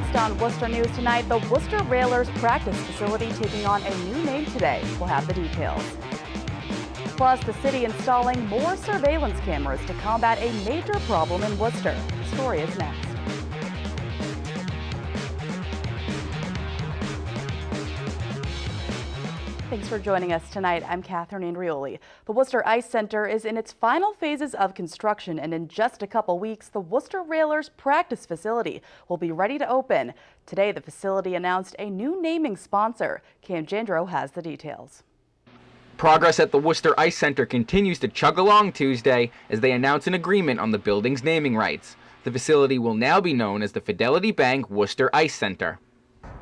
Next on Worcester News tonight, the Worcester Railers practice facility taking on a new name today. We'll have the details. Plus, the city installing more surveillance cameras to combat a major problem in Worcester. The story is next. Thanks for joining us tonight. I'm Catherine Andrioli. The Worcester Ice Center is in its final phases of construction, and in just a couple weeks, the Worcester Railers practice facility will be ready to open. Today, the facility announced a new naming sponsor. Cam Jandro has the details. Progress at the Worcester Ice Center continues to chug along Tuesday as they announce an agreement on the building's naming rights. The facility will now be known as the Fidelity Bank Worcester Ice Center.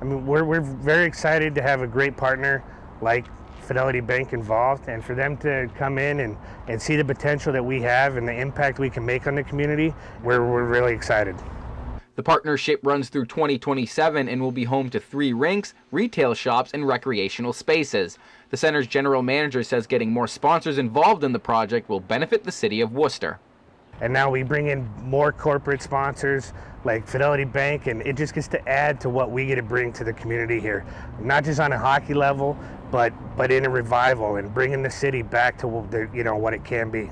I mean, we're very excited to have a great partner like Fidelity Bank involved, and for them to come in and see the potential that we have and the impact we can make on the community, we're really excited. The partnership runs through 2027 and will be home to 3 rinks, retail shops, and recreational spaces. The center's general manager says getting more sponsors involved in the project will benefit the city of Worcester. And now we bring in more corporate sponsors like Fidelity Bank, and it just gets to add to what we get to bring to the community here. Not just on a hockey level, but in a revival and bringing the city back to what it can be.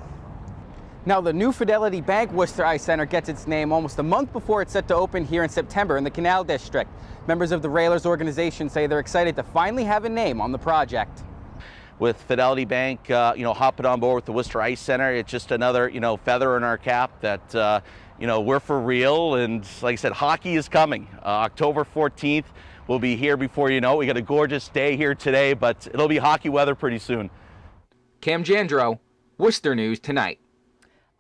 Now, the new Fidelity Bank Worcester Ice Center gets its name almost a month before it's set to open here in September in the Canal District. Members of the Railers organization say they're excited to finally have a name on the project. With Fidelity Bank, hopping on board with the Worcester Ice Center, it's just another, feather in our cap that, we're for real. And like I said, hockey is coming. October 14th, we'll be here before you know it. We got a gorgeous day here today, but it'll be hockey weather pretty soon. Cam Jandro, Worcester News Tonight.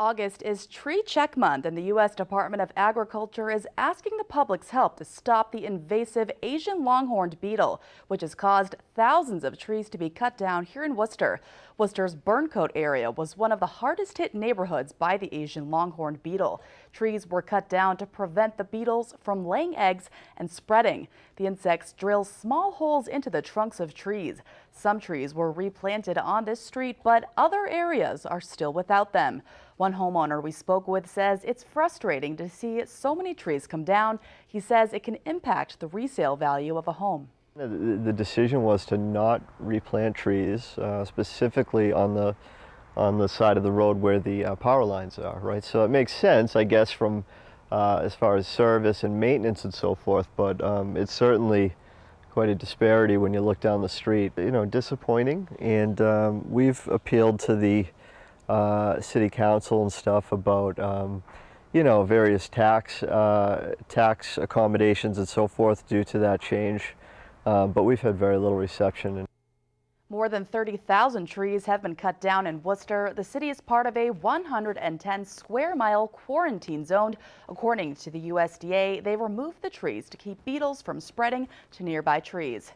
August is Tree Check Month, and the U.S. Department of Agriculture is asking the public's help to stop the invasive Asian longhorned beetle, which has caused thousands of trees to be cut down here in Worcester. Worcester's Burncoat area was one of the hardest hit neighborhoods by the Asian longhorned beetle. Trees were cut down to prevent the beetles from laying eggs and spreading. The insects drill small holes into the trunks of trees. Some trees were replanted on this street, but other areas are still without them. One homeowner we spoke with says it's frustrating to see so many trees come down. He says it can impact the resale value of a home. The decision was to not replant trees, specifically on the side of the road where the power lines are, right? So it makes sense, I guess, from as far as service and maintenance and so forth, but it's certainly quite a disparity when you look down the street. Disappointing, and we've appealed to the city council and stuff about various tax accommodations and so forth due to that change, but we've had very little reception. More than 30,000 trees have been cut down in Worcester. The city is part of a 110 square mile quarantine zone. According to the USDA, they removed the trees to keep beetles from spreading to nearby trees.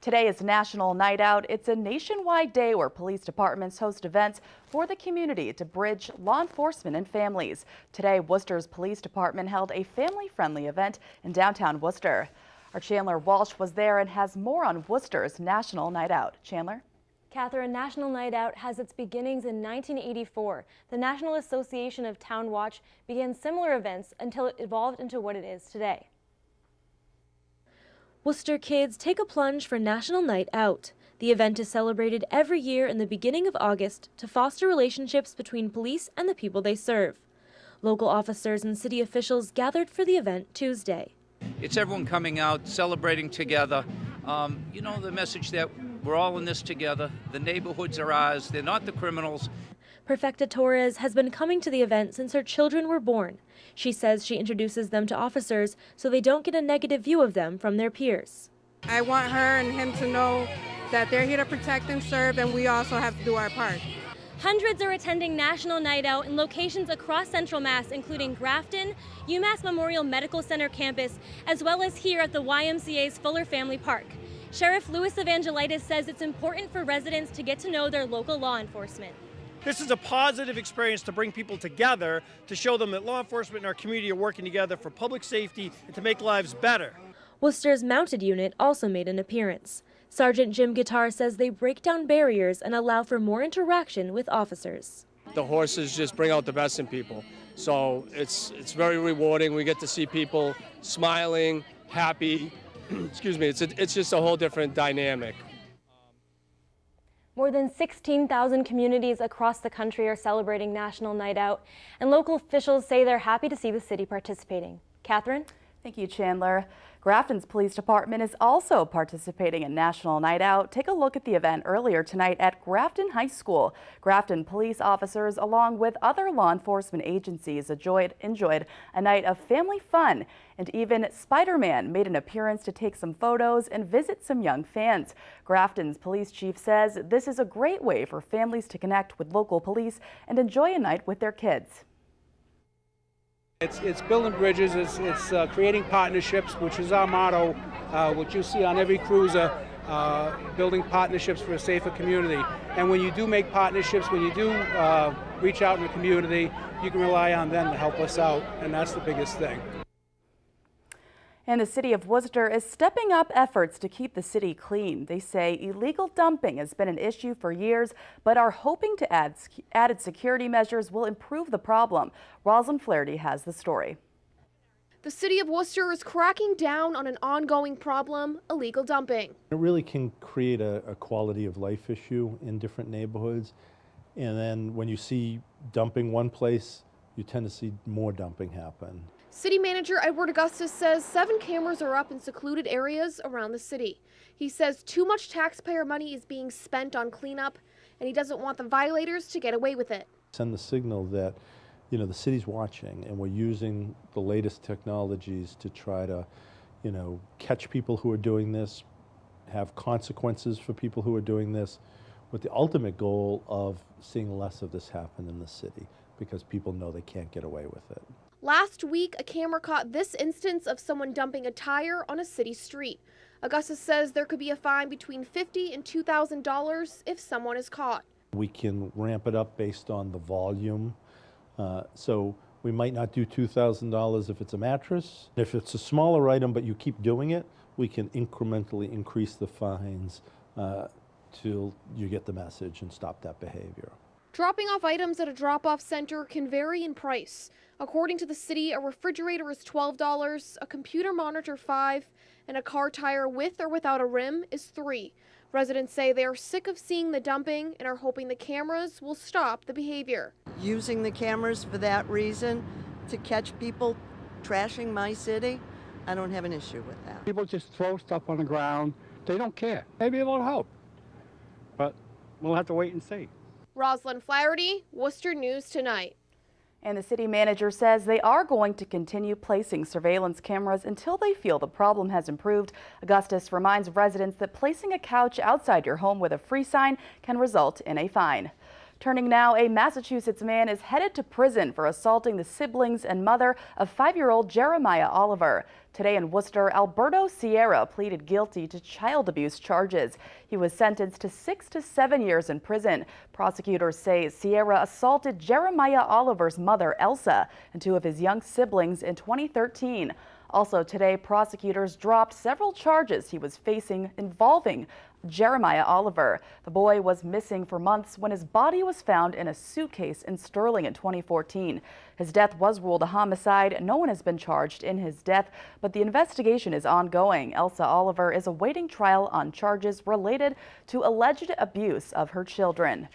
Today is National Night Out. It's a nationwide day where police departments host events for the community to bridge law enforcement and families. Today, Worcester's police department held a family-friendly event in downtown Worcester. Our Chandler Walsh was there and has more on Worcester's National Night Out. Chandler? Catherine, National Night Out has its beginnings in 1984. The National Association of Town Watch began similar events until it evolved into what it is today. Worcester kids take a plunge for National Night Out. The event is celebrated every year in the beginning of August to foster relationships between police and the people they serve. Local officers and city officials gathered for the event Tuesday. It's everyone coming out, celebrating together. The message that we're all in this together. The neighborhoods are ours. They're not the criminals. Perfecta Torres has been coming to the event since her children were born. She says she introduces them to officers so they don't get a negative view of them from their peers. I want her and him to know that they're here to protect and serve, and we also have to do our part. Hundreds are attending National Night Out in locations across Central Mass, including Grafton, UMass Memorial Medical Center campus, as well as here at the YMCA's Fuller Family Park. Sheriff Louis Evangelitis says it's important for residents to get to know their local law enforcement. This is a positive experience to bring people together, to show them that law enforcement and our community are working together for public safety and to make lives better. Worcester's mounted unit also made an appearance. Sergeant Jim Guitar says they break down barriers and allow for more interaction with officers. The horses just bring out the best in people. So it's very rewarding. We get to see people smiling, happy. Excuse me, it's just a whole different dynamic. More than 16,000 communities across the country are celebrating National Night Out, and local officials say they're happy to see the city participating. Catherine? Thank you, Chandler. Grafton's police department is also participating in National Night Out. Take a look at the event earlier tonight at Grafton High School. Grafton police officers, along with other law enforcement agencies, enjoyed a night of family fun. And even Spider-Man made an appearance to take some photos and visit some young fans. Grafton's police chief says this is a great way for families to connect with local police and enjoy a night with their kids. It's building bridges, it's creating partnerships, which is our motto, which you see on every cruiser, building partnerships for a safer community. And when you do make partnerships, when you do reach out in the community, you can rely on them to help us out, and that's the biggest thing. And the city of Worcester is stepping up efforts to keep the city clean. They say illegal dumping has been an issue for years, but are hoping to added security measures will improve the problem. Rosalind Flaherty has the story. The city of Worcester is cracking down on an ongoing problem, illegal dumping. It really can create a quality of life issue in different neighborhoods. And then when you see dumping one place, you tend to see more dumping happen. City Manager Edward Augustus says 7 cameras are up in secluded areas around the city. He says too much taxpayer money is being spent on cleanup, and he doesn't want the violators to get away with it. Send the signal that, you know, the city's watching, and we're using the latest technologies to try to, you know, catch people who are doing this, have consequences for people who are doing this, with the ultimate goal of seeing less of this happen in the city, because people know they can't get away with it. Last week, a camera caught this instance of someone dumping a tire on a city street. Augustus says there could be a fine between $50 and $2,000 if someone is caught. We can ramp it up based on the volume. So we might not do $2,000 if it's a mattress. If it's a smaller item but you keep doing it, we can incrementally increase the fines till you get the message and stop that behavior. Dropping off items at a drop-off center can vary in price. According to the city, a refrigerator is $12, a computer monitor $5, and a car tire with or without a rim is $3. Residents say they are sick of seeing the dumping and are hoping the cameras will stop the behavior. Using the cameras for that reason, to catch people trashing my city, I don't have an issue with that. People just throw stuff on the ground. They don't care. Maybe it won't help, but we'll have to wait and see. Rosalind Flaherty, Worcester News Tonight. And the city manager says they are going to continue placing surveillance cameras until they feel the problem has improved. Augustus reminds residents that placing a couch outside your home with a free sign can result in a fine. Turning now, a Massachusetts man is headed to prison for assaulting the siblings and mother of 5-year-old Jeremiah Oliver. Today in Worcester, Alberto Sierra pleaded guilty to child abuse charges. He was sentenced to 6 to 7 years in prison. Prosecutors say Sierra assaulted Jeremiah Oliver's mother, Elsa, and 2 of his young siblings in 2013. Also today, prosecutors dropped several charges he was facing involving Jeremiah Oliver. The boy was missing for months when his body was found in a suitcase in Sterling in 2014. His death was ruled a homicide. No one has been charged in his death, but the investigation is ongoing. Elsa Oliver is awaiting trial on charges related to alleged abuse of her children.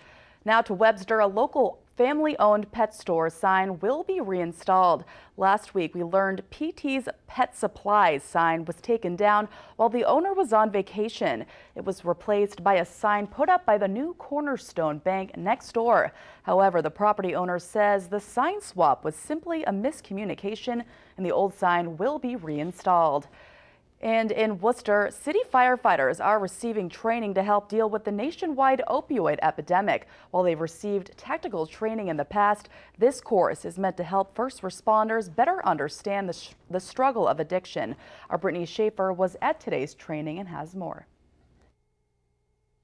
Now to Webster, a local family-owned pet store sign will be reinstalled. Last week, we learned PT's Pet Supplies sign was taken down while the owner was on vacation. It was replaced by a sign put up by the new Cornerstone Bank next door. However, the property owner says the sign swap was simply a miscommunication and the old sign will be reinstalled. And in Worcester, city firefighters are receiving training to help deal with the nationwide opioid epidemic. While they've received tactical training in the past, this course is meant to help first responders better understand the struggle of addiction. Our Brittany Schaefer was at today's training and has more.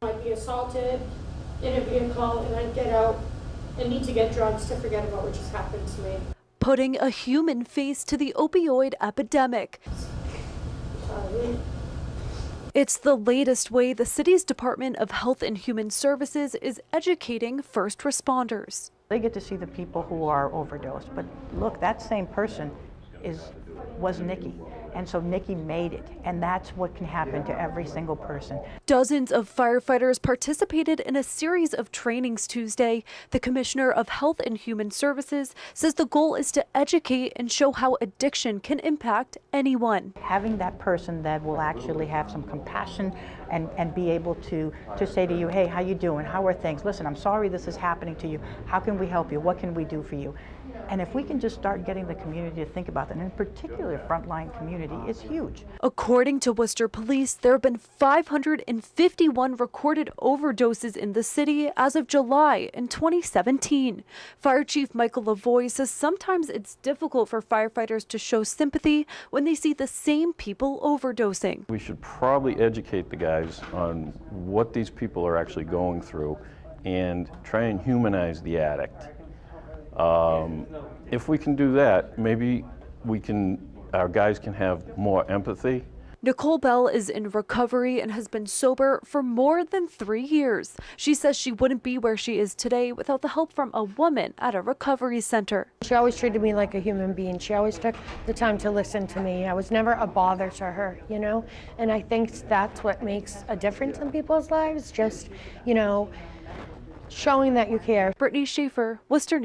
I'd be assaulted in a vehicle and I'd get out and need to get drugs to forget about what just happened to me. Putting a human face to the opioid epidemic. It's the latest way the city's Department of Health and Human Services is educating first responders. They get to see the people who are overdosed, but look, that same person was Nikki, And so Nikki made it, and that's what can happen to every single person. Dozens of firefighters participated in a series of trainings Tuesday. The Commissioner of Health and Human Services says the goal is to educate and show how addiction can impact anyone. Having that person that will actually have some compassion and be able to say to you, hey, how you doing? How are things? Listen, I'm sorry this is happening to you. How can we help you? What can we do for you? And if we can just start getting the community to think about that, and in particular frontline community, it's huge. According to Worcester Police, there have been 551 recorded overdoses in the city as of July in 2017. Fire Chief Michael Lavoie says sometimes it's difficult for firefighters to show sympathy when they see the same people overdosing. We should probably educate the guys on what these people are actually going through and try and humanize the addict. If we can do that, maybe our guys can have more empathy. Nicole Bell is in recovery and has been sober for more than 3 years. She says she wouldn't be where she is today without the help from a woman at a recovery center. She always treated me like a human being. She always took the time to listen to me. I was never a bother to her, you know? And I think that's what makes a difference in people's lives, just, you know, showing that you care. Brittany Schaefer, Worcester.